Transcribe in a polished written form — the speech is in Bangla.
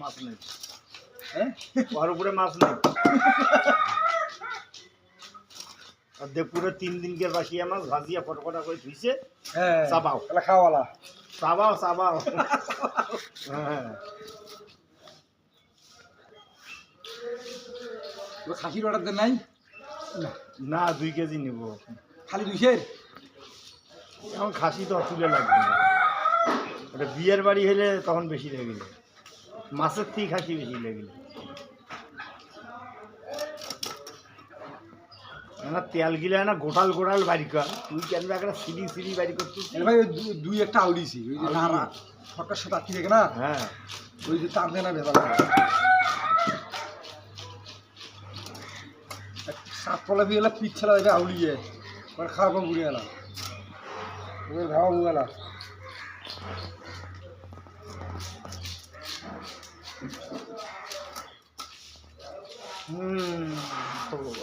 মাছ নেই, হ্যাঁ ওর উপরে মাছ নেই। আর পুরো 3 দিনকে বাসিয়া মাছ ভাজিয়া ফটফটা করে ধুইছে। হ্যাঁ চাবাও তাহলে খাওয়ালা চাবাও চাবাও। হ্যাঁ খাসির অর্ডার দেন নাই? না 2 কেজি নিব, খালি 200? এখন খাসি তো তুলে লাগবে না, ওটা বিয়ের বাড়ি হলে তখন বেশি লেগে যায়, মাছের থেকে খাসি বেশি লেগে যায়। না তেল গিলে না গোটাল গোটাল বাড়ি কর, তুই কেন একটা সিঁড়ি সিঁড়ি বাড়ি করছিস ভাই দুই একটা আউলিছি ওই যে নাড়া সরকার সাথে আটকে থাকে না, হ্যাঁ ওই যে টানতে না ভেজা সাত পলা দিয়ে এলাম পিঠ ছেলা আউলিয়ে ওর খাওয়া কম বুড়ে এলাম ওদের খাওয়া বুড়ে এলাম। ভগবান।